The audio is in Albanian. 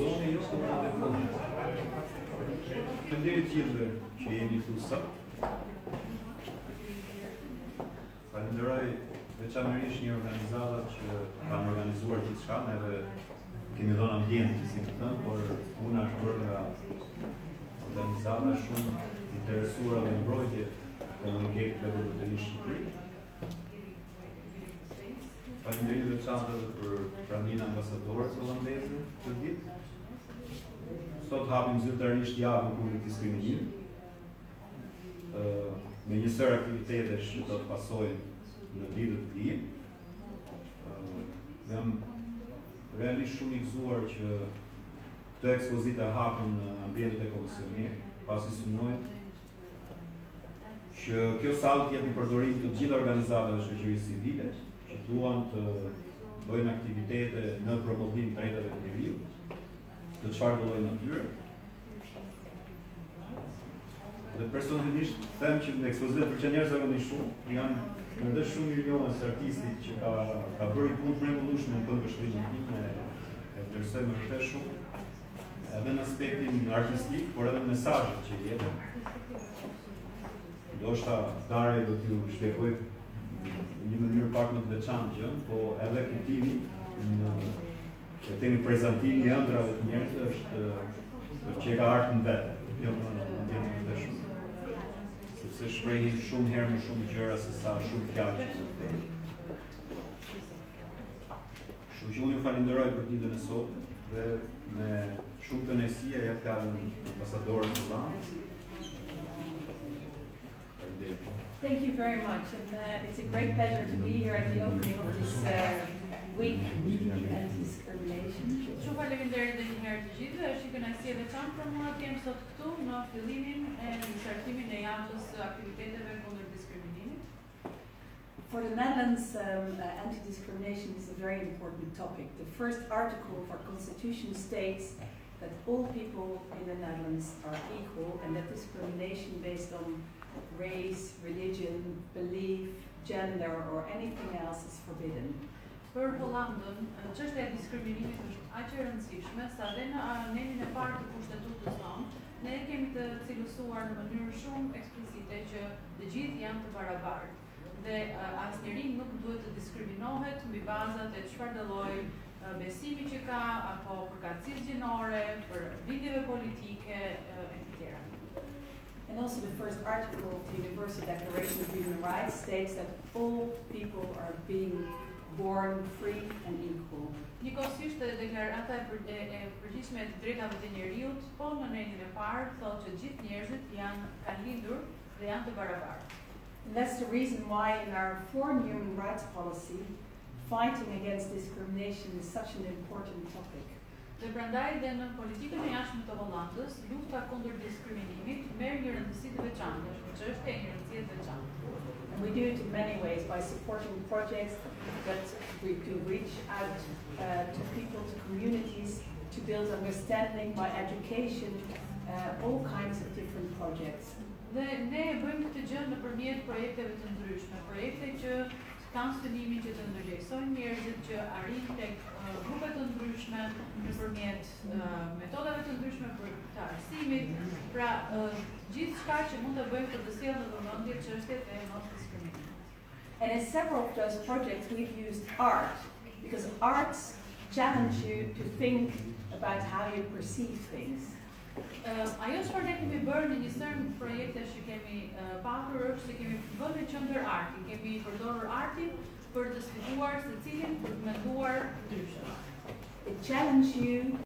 Zoni jo shumë dhe punë. Faleminderit gjithëve që jeni këtu sot. Falenderoj veçanërisht një organizatë që kanë organizuar gjithçka, neve kemi dhënë ambientin, si të thënë, por puna është bërë nga organizata shumë interesuara në mbrojtje komunitetit LGBT në Shqipëri. Faleminderit veçantë për pranimin e ambasadorës holandeze këtë ditë. Sot hapim zyrtarisht javën kundër diskriminimit, me një sër aktivitetesh që do të pasojnë në ditët e vijim. Jam realisht shumë i gëzuar që këtë ekspozita hapën në ambientet e komisionit, pasi synoj që kjo sallë të jetë në përdorim të gjithë organizatave të shoqërisë civile, që duan të bëjnë aktivitete në promovim të drejtave të njeriut, të çfarë do lloj natyre. Dhe personalisht them që në ekspozita për njerëz zakonisht shumë janë edhe shumë milionës artistit që ka bërë punë të mrekullueshme në këndvështrimin tim, e vlerësoj me vërtet shumë, edhe në aspektin artistik, por edhe në mesazhet që jepin. Ndoshta Darja do t'ju shpjegoj në një mënyrë pak më të veçantë gjën, po edhe kuptimi që kemi prezantimi i ëndrave të njerëzve është që ka art në vetë, jo në ambientin e shumë. Sepse shprehin shumë herë më shumë gjëra se sa shumë fjalë që thonë. Kështu që unë ju falenderoj për ditën e sotme dhe me shumë kënaqësi e jap fjalën ambasadorës së Hollandës. Thank you very much, and it's a great pleasure to be here at the opening of this week of anti-discrimination. Shumë faleminderit edhe një herë të gjithëve, është një kënaqësi e veçantë për mua të jem sot këtu në fillimin e startimin e javës së aktiviteteve kundër diskriminimit. For the Netherlands, anti-discrimination is a very important topic. The first article of our constitution states that all people in the Netherlands are equal and that discrimination based on race, religion, belief, gender or anything else is forbidden. Për Hollandën, çështja e diskriminimit është aq e rëndësishme sa dhe në anenin e parë të kushtetutës tonë, ne kemi të cilësuar në mënyrë shumë eksplicite që të gjithë janë të barabartë dhe asnjëri nuk duhet të diskriminohet mbi bazat e çfarëdo lloji besimi që ka apo përkatësisë gjinore, për bindjeve politike etj. And also the first article of the Universal Declaration of Human Rights states that all people are being born free and equal. Njëkohësisht deklarata e përgjithshme e drejtave të njeriut, po në anenin e parë thotë që gjithë njerëzit kanë lindur dhe janë të barabartë. And that's the reason why in our foreign human rights policy, fighting against discrimination is such an important topic. Dhe prandaj dhe në politikën e jashtme të Hollandës, lufta kundër diskriminimit merr një rëndësi të veçantë, është një çështje e një rëndësie të veçantë. And we do it in many ways by supporting projects that we do reach out to people, to communities, to build understanding by education, all kinds of different projects. Dhe ne e bëjmë këtë gjë nëpërmjet projekteve të ndryshme, projekte që kanë synimin që të ndërgjegjësojnë njerëzit, që arrin tek grupe të ndryshme nëpërmjet metodave të ndryshme për të arsimit, pra gjithçka që mund të bëjmë për të sjellë në vëmendje çështjet e mos diskriminimit. And in several of those projects we've used art, because arts challenge you to think about how you perceive things. Ajo çfarë ne kemi bërë në një sër projektesh që kemi pasur është se kemi vënë në qendër artin, kemi përdorur artin për të sfiduar secilin për të menduar ndryshe. It challenges you